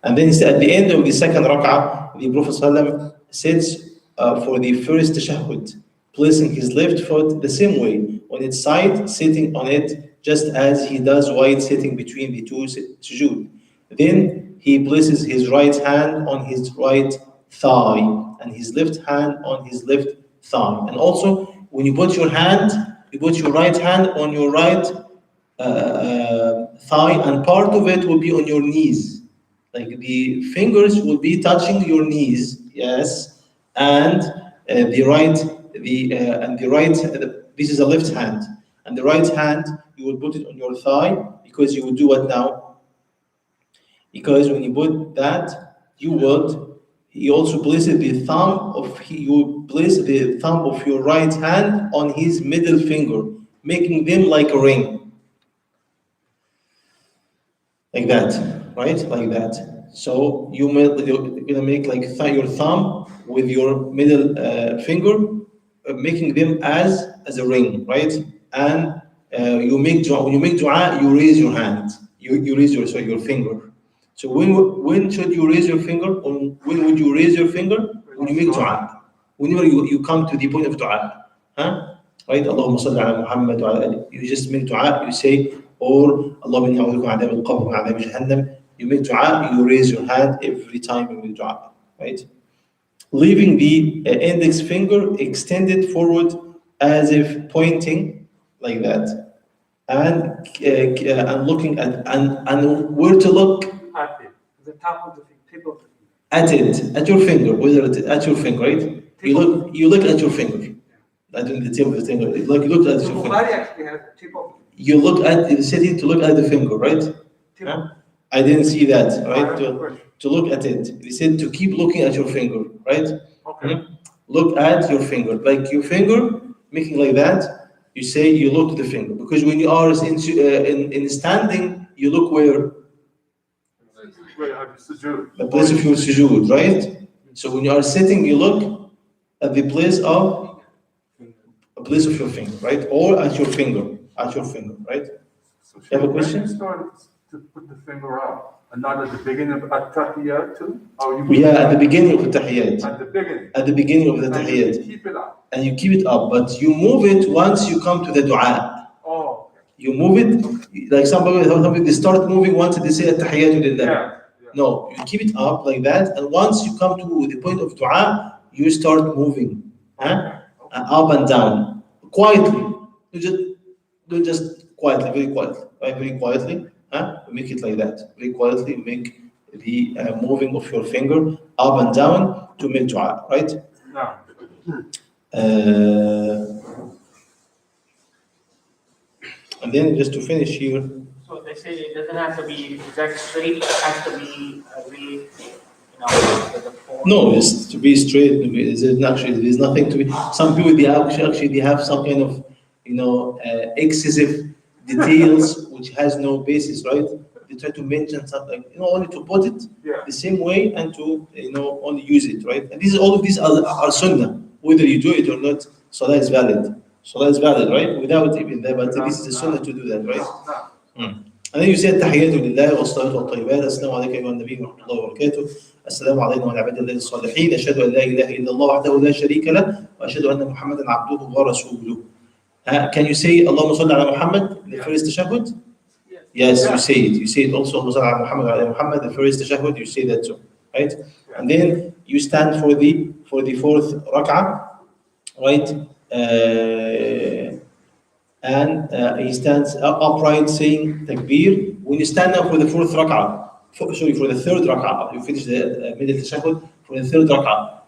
And then at the end of the second rak'ah, the Prophet ﷺ sits for the first tashahhud, placing his left foot the same way on its side, sitting on it just as he does while sitting between the two sujood. Then he places his right hand on his right thigh and his left hand on his left thigh. And also, when you put your hand, you put your right hand on your right thigh, and part of it will be on your knees. Like the fingers will be touching your knees, yes, and the right, this is the left hand, and the right hand you will put it on your thigh, because you will do what now? Because when you put that, he also places the thumb of you place the thumb of your right hand on his middle finger, making them like a ring, like that, right? Like that. So you're gonna make like your thumb with your middle finger, making them as a ring, right? And you make dua. When you make dua, you raise your hand. You raise your finger. So when should you raise your finger? Or when would you raise your finger? When you make dua. Whenever you come to the point of dua, huh? Right? Allahumma salli ala Muhammad wa ala ali. You just make dua. You say, or Allahumma inni a'udhu bika min adhab al-qabr wa min adhab jahannam. You make dua. You raise your hand every time you make dua. Right? Leaving the index finger extended forward as if pointing like that, and looking and where to look At it, the top of the tip of the finger. at it, at your finger, whether it's at your finger, right? You look at your finger, not in the tip of the finger. You look at So your Bukhari finger. actually has the tip of You look at the city to look at the finger, right? tip. Huh? I didn't see that, I right? have a question. To look at it. He said to keep looking at your finger, right? Okay. Look at your finger, like your finger, making like that. You say you look to the finger, because when you are in standing, you look where Where have you sujood? the place of your sujood, right? So when you are sitting, you look at the place of your finger, right? Or at your finger, right? So You have a when question? you start to put the finger out, and not at the beginning of at-tahiyyat too? Or you Yeah, at the beginning of the tahiyyat. At the beginning. At the beginning of the And you tahiyyat. keep it up. And you keep it up, but you move it once you come to the dua. Oh, okay. You move it, like some people they start moving once they say at-tahiyyatu lillah. Yeah. No, you keep it up like that, and once you come to the point of dua, you start moving, up and down, quietly. You just do just quietly, very quietly, right? Very quietly, You make it like that, very quietly. You make the moving of your finger up and down to make dua, right? No. And then just to finish here. So they say it doesn't have to be exact straight, it has to be really, with the form. No, it's to be straight. There's nothing to be. Some people they have some kind of excessive details which has no basis, right? They try to mention something, only to put it the same way and to only use it, right? And all of these are sunnah, whether you do it or not. Salah is valid. Salah is valid, right? Without even that, but this is the sunnah to do that, right? And then you say التحيات لله والصلاة والطيبات السلام عليك أيها النبي ورحمة الله وبركاته السلام علينا وعلى عباد الله الصالحين أشهد أن لا إله إلا الله وحده لا شريك له وأشهد أن محمدا عبده ورسوله. Can you say اللهم صل على محمد the first tashahhud? Yes, you say it. You say it also اللهم صل على محمد وعلى محمد the first tashahhud. You say that too, right? And then you stand for the fourth rak'ah, right? And he stands upright saying takbir. When you stand up for the fourth rak'ah, for the third rak'ah, you finish the middle tashahhud, for the third rak'ah,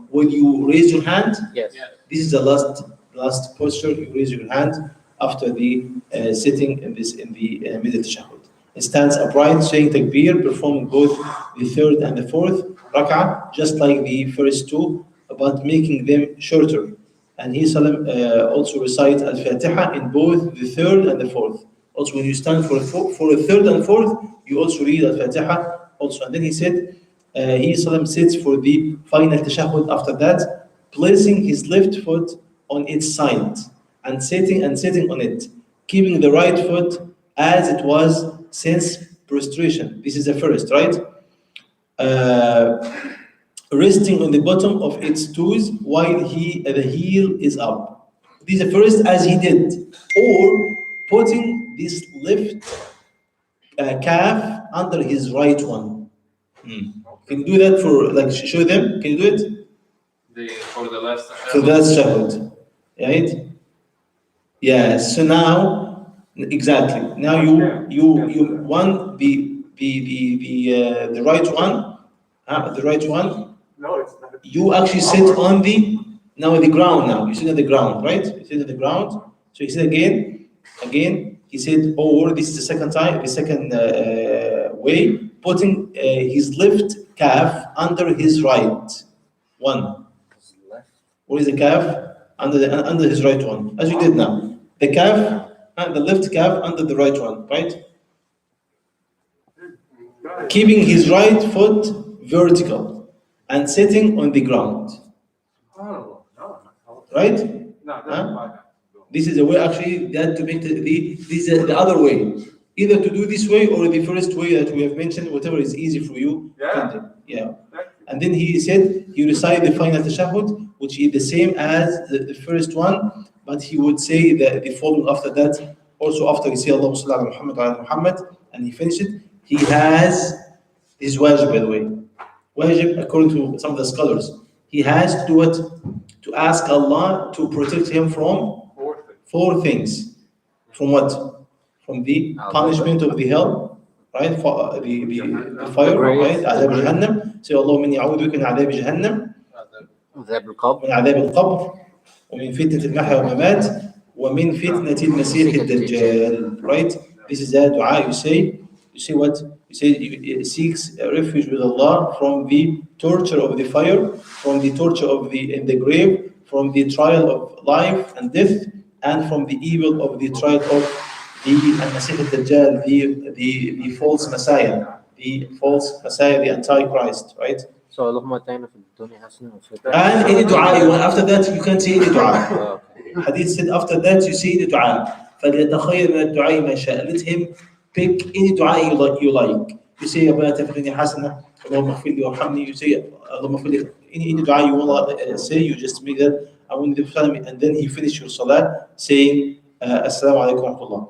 when you raise your hand, Yes. this is the last posture. You raise your hand after the sitting in the middle tashahhud. It stands upright saying takbir, performing both the third and the fourth rak'ah, just like the first two, but making them shorter. And he also recites Al-Fatiha in both the third and the fourth. Also, when you stand for the third and fourth, you also read Al-Fatiha also. And then he said, he sits for the final tashahhud after that, placing his left foot on its side and sitting on it, keeping the right foot as it was since prostration. This is the first, right? Resting on the bottom of its toes while the heel is up. This is the first as he did. Or putting this left calf under his right one. Can you do that for, like, show them? Can you do it? For the last For the last tashahhud, right? Yeah. So now, exactly. Now you want the right one, the right one. No, it's not. You actually sit on the ground now. You sit on the ground, right? You sit on the ground. So he said again. He said, or this is the second time, the second way, putting his left calf under his right one. What is the calf? Under his right one, as you did now. The calf, the left calf under the right one, right? Keeping his right foot vertical and sitting on the ground, Oh, no. right? No, that's Huh? fine. This is the way, actually, that to make this is the other way. Either to do this way or the first way that we have mentioned, whatever is easy for you. Yeah. Yeah. And then he said he recite the final tashahhud, which is the same as the first one, but he would say the following after that. Also, after he say Allahumma salli ala Muhammad wa ala Muhammad, and he finished it, he has this wajib, by the way. Wajib, according to some of the scholars, he has to do it to ask Allah to protect him from four things. From what? From the punishment of the hell, right? For, the fire, right? عذاب جهنم. Say اللهم إني أعوذ بك من عذاب جهنم عذاب القبر ومن عذاب القبر ومن فتنة المحيا والممات ومن فتنة المسيح الدجال. Right? This is the dua you say. You say what? You say it seeks refuge with Allah from the torture of the fire, from the torture of in the grave, from the trial of life and death, and from the evil of the trial of the Masih al-Dajjal, the false Messiah, the Antichrist, right? So اللهم اتنا في الدنيا حسنة وفي And any dua you want after that, you can say any dua. Hadith said after that you say any dua. فليتخير من الدعاء ما شاء. Let him pick any dua you like. You say ربنا آتنا في الدنيا حسنة اللهم اغفر لي وارحمني. You say اللهم اغفر لي. Any dua you want to say, you just make that. And then he finished your salah saying Assalamu alaikum wa rahmatullah.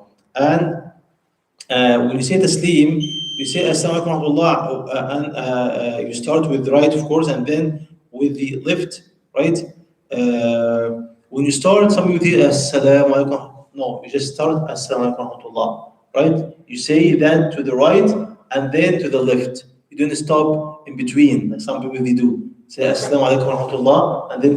And when you say taslim, you say Assalamu alaikum wa rahmatullah, and you start with the right, of course, and then with the left, right? When you start, some people say Assalamu alaikum. No, you just start Assalamu alaikum wa rahmatullah, right? You say that to the right and then to the left. You don't stop in between, like some people they do. Say Assalamu alaikum wa rahmatullah, and then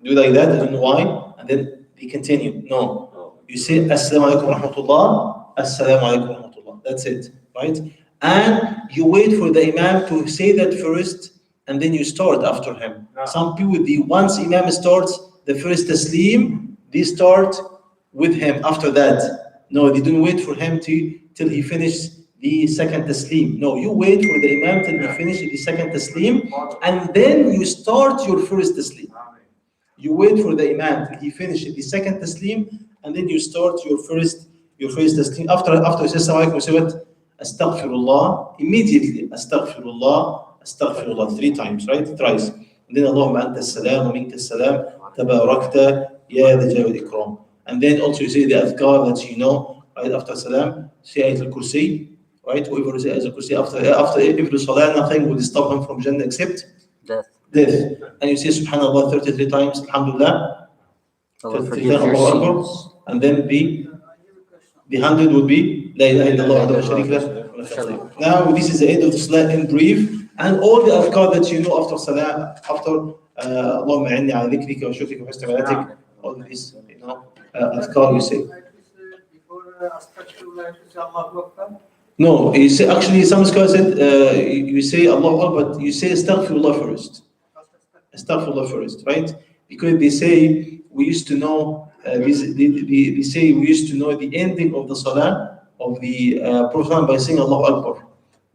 do like that, I don't know why, and then they continue. No. You say Assalamu alaikum wa rahmatullah, Assalamu alaikum wa rahmatullah. That's it, right? And you wait for the Imam to say that first, and then you start after him. Some people, once Imam starts the first taslim, they start with him after that. No, they don't wait for him till he finishes the second taslim. No, you wait for the Imam till he finishes the second taslim, and then you start your first taslim. You wait for the Imam till he finishes the second taslim, and then you start your first taslim. After you say Assalamu alaikum, you say what? Astaghfirullah. Immediately, Astaghfirullah 3 times, right? Thrice. And then Allahumma anta as-salam wa minka as-salam, tabarakta ya dha jalali wal ikram. And then also you say the adhkar that you know, right after salam, say Ayatul Kursi, right? Whoever says Ayatul Kursi after every salah, nothing will stop him from Jannah except death. And you say Subhanallah 33 times, Alhamdulillah, 33 times, Allahu Akbar, and then the 100 would be La ilaha illallah wa la sharika lah. Now this is the end of the salah in brief, and all the adhkar that you know after salah, after Allahumma inni ala dhikrika wa shukrika wa husni ibadatik, all this, you know, adhkar you say. No, you say, actually some scholars said you say Allah, but you say Astaghfirullah first. Astaghfirullah first, right? Because they say we used to know they say we used to know the ending of the salah of the Prophet by saying Allahu Akbar.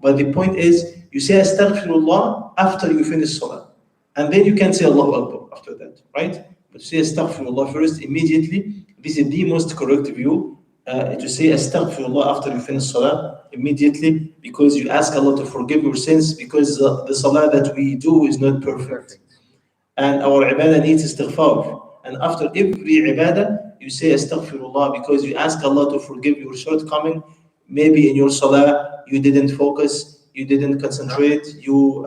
But the point is, you say Astaghfirullah after you finish salah, and then you can say Allahu Akbar after that, right? But you say Astaghfirullah first immediately. This is the most correct view. To say Astaghfirullah after you finish salah immediately, because you ask Allah to forgive your sins, because the salah that we do is not perfect. And our ibadah needs istighfar. And after every ibadah, you say Astaghfirullah, because you ask Allah to forgive your shortcoming. Maybe in your salah, you didn't focus, you didn't concentrate, you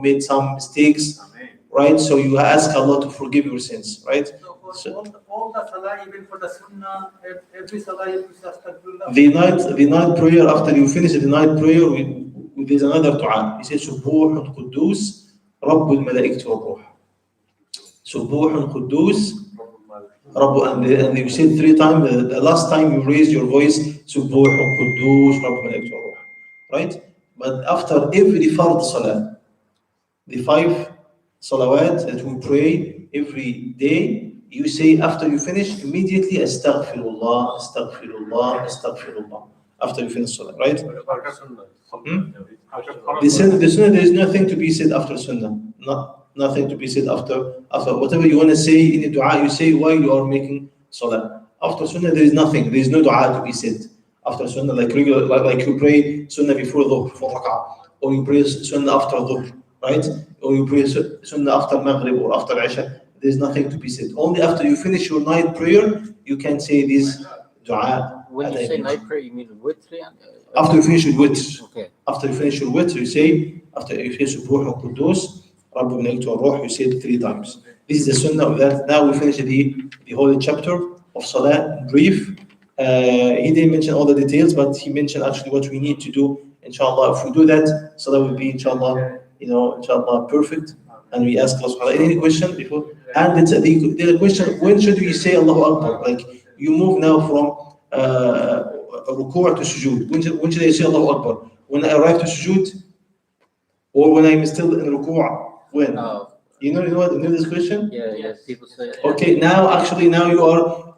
made some mistakes, right? So you ask Allah to forgive your sins, right? So for all the salah, even for the sunnah, every salah you say astaghfirullah. The night prayer, after you finish the night prayer, there's another dua. He says, Subuhun Quddus, Rabbul Malaikati wa Ruh. Subuhun Quddus, and you said 3 times. The last time you raised your voice, Subuhun Quddus, Rabbul Malaikati wa Ruh. Right? But after every fard salah, the 5 salawat that we pray every day, you say after you finish immediately astaghfirullah, astaghfirullah, astaghfirullah. After you finish salah, right? The sunnah, there is nothing to be said after sunnah. Nothing to be said after whatever you want to say in the dua, you say while you are making salah. After sunnah, there is nothing. There is no dua to be said after sunnah, like regular, like you pray sunnah before dhuhr, for rak'ah, or you pray sunnah after dhuhr, right? Or you pray sunnah after maghrib or after isha. There is nothing to be said. Only after you finish your night prayer, you can say this dua. When you say night prayer, you mean witr? After you finish your witr. Okay. After you finish your witr, you say, after you say Subuh Quddus, Rabbul Malaikati wa Ruh, you say it 3 times. This is the sunnah of that. Now we finish the whole chapter of Salah in brief. He didn't mention all the details, but he mentioned actually what we need to do. Inshallah, if we do that, Salah will be inshallah, inshallah perfect. And we ask Allah subhanahu wa ta'ala, any question before? And it's the question, when should we say Allahu Akbar? Like you move now from ruku' to sujood. When should I say Allahu Akbar? When I arrive to sujood? Or when I'm still in ruku'? When? You know this question? Yeah, people say. Okay, now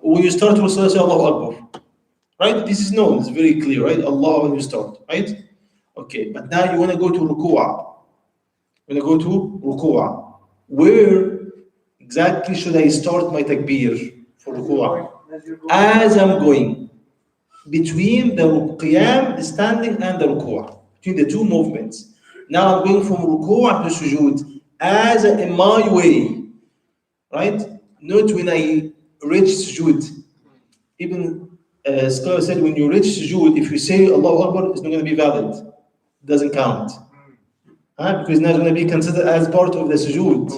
when you start to say Allahu Akbar. Right? This is known, it's very clear, right? Allah when you start, right? Okay, but now you want to go to ruku'. Where exactly should I start my takbir for ruku'? As I'm going between the qiyam, the standing, and the ruku', between the 2 movements. Now I'm going from ruku' to sujood as in my way, right? Not when I reach sujood. Even scholar said when you reach sujood, if you say Allahu Akbar, it's not going to be valid. It doesn't count. Because it's not going to be considered as part of the sujood.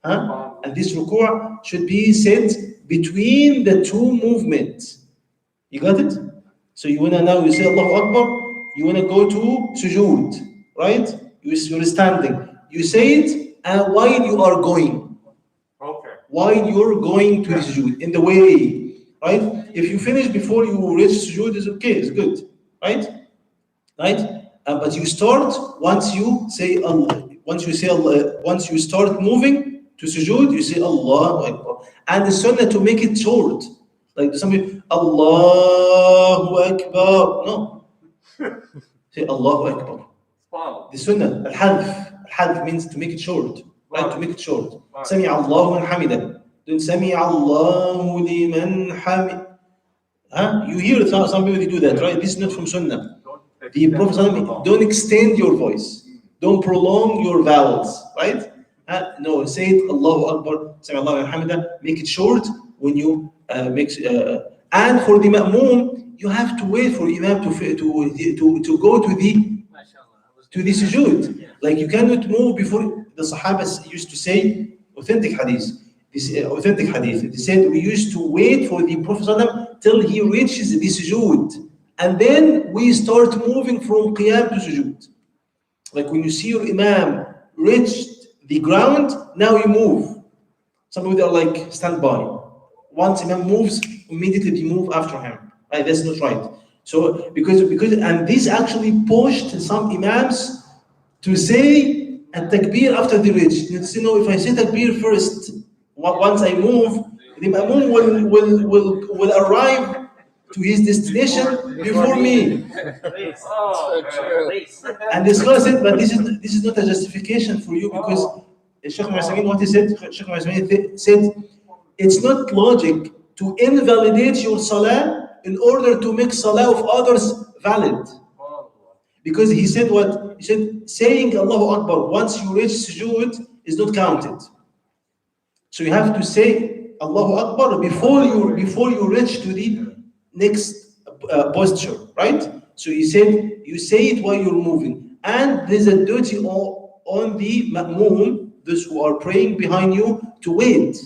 And this ruku' should be said between the 2 movements. You got it? So you say Allahu Akbar, you want to go to sujood, right? You're standing. You say it while you are going. Okay. While you're going to the sujood, in the way, right? If you finish before you reach sujood, it's okay, it's good, right? But you start once you say Allah. Once you start moving to sujood, you say Allahu Akbar. And the sunnah to make it short. Like somebody, Allahu Akbar. No. Say Allahu Akbar. The sunnah, al-hadf means to make it short. Right? To make it short. Sami Allahu man hamida. Don't Sami Allahu liman hamid. You hear some people do that, right? This is not from sunnah. The Prophet don't extend your voice. Don't prolong your vowels, right? No, say it Allahu Akbar, Sami Allahu liman hamida. Make it short when you and for the ma'moom, you have to wait for Imam to go to the sujood. Like you cannot move before. The Sahabas used to say authentic hadith. They said we used to wait for the Prophet till he reaches the sujood, and then we start moving from qiyam to sujood. Like when you see your Imam reached the ground, now you move. Some people are like stand by. Once Imam moves, immediately you move after him. Right? That's not right. So because and this actually pushed some Imams to say a takbir after the reach. You say, no, if I say takbir first, once I move, the Imam will arrive to his destination before me. And the scholar said, but this is not a justification for you, because Sheikh Mu'azzam, what he said, Sheikh Mu'azzam said, it's not logic to invalidate your salah in order to make salah of others valid. Because he said what? He said, saying Allahu Akbar once you reach sujood is not counted. So you have to say Allahu Akbar before you reach to the next posture, right? So he said, you say it while you're moving. and there's a duty on the ma'moom, those who are praying behind you, to wait.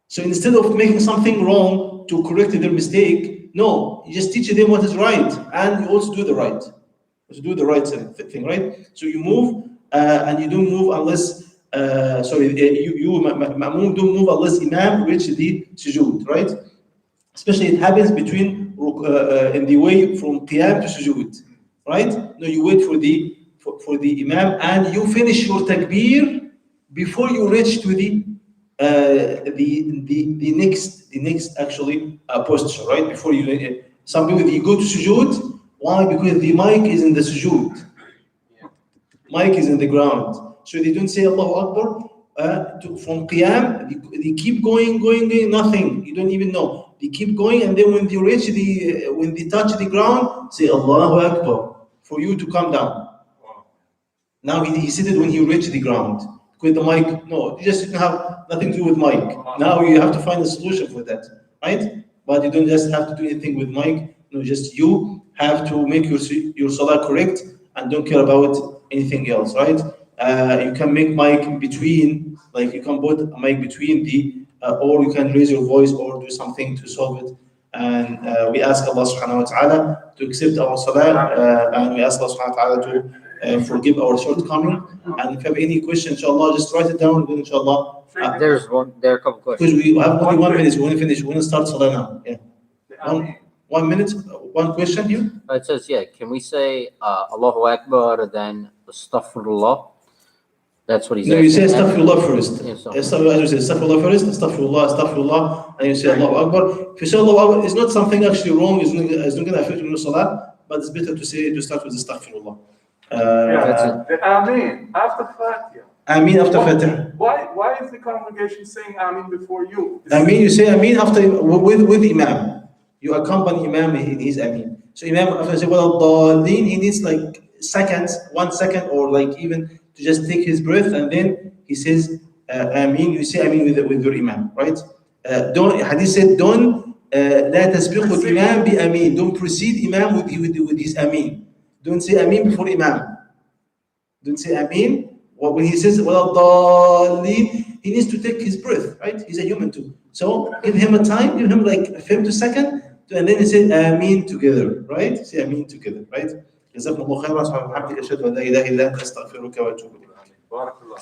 So instead of making something wrong to correct their mistake, no, you just teach them what is right, and you also do the right. To do the right thing, right? So you move, and you don't move unless, ma'moom don't move unless imam reach the sujood, right? Especially it happens between in the way from qiyam to sujood, right? No, you wait for the imam, and you finish your takbir before you reach to the next actually posture, right? Before you, some people you go to sujood. Why? Because the mic is in the sujood. Mic is in the ground, so they don't say Allahu Akbar. From qiyam, they keep going, nothing. You don't even know. They keep going, and then when they reach when they touch the ground, say Allahu Akbar for you to come down. Now he said it when he reached the ground. With the mic, no, you just have nothing to do with mic. Now you have to find a solution for that, right? But you don't just have to do anything with mic. No, just you have to make your salah correct and don't care about anything else, right? You can make mic between, like you can put a mic between or you can raise your voice or do something to solve it. And we ask Allah subhanahu wa ta'ala to accept our salah, and we ask Allah subhanahu wa ta'ala to forgive our shortcoming. And if you have any question, inshallah, just write it down, and then inshallah. There are a couple Because questions. we have only 1 minute, we want to finish, we want to start salah now. Yeah. 1 minute, one question here. It says, yeah, can we say Allahu Akbar then Astaghfirullah? That's what he's No, asking. you say astaghfirullah first. Yeah, so- Astaghfirullah, you say astaghfirullah first, astaghfirullah, and you say Allahu Akbar. If you say Allahu Akbar, it's not something actually wrong, it's not going to affect your salah, but it's better to start with astaghfirullah. The Ameen after Fatiha. Ameen after Fatiha. Why is the congregation saying Ameen before you? Ameen, you say Ameen after with Imam. You accompany Imam in his Ameen. So Imam after say Waladdallin, he needs like seconds, 1 second, or like even to just take his breath, and then he says Ameen. You say Ameen with your Imam, right? Don't Hadith said don't لا تسبقوا الإمام بأمين. Don't precede Imam with his Ameen. Don't say Ameen before Imam. Don't say Ameen. When he says Waladdallin, he needs to take his breath, right? He's a human too. So give him a time, give him like 50 seconds, and then he says Ameen together, right? Say Ameen together, right? جزاكم الله خيرا. سبحانك وبحمدك أشهد أن لا إله إلا أنت أستغفرك وأتوب إليك. Barakallah.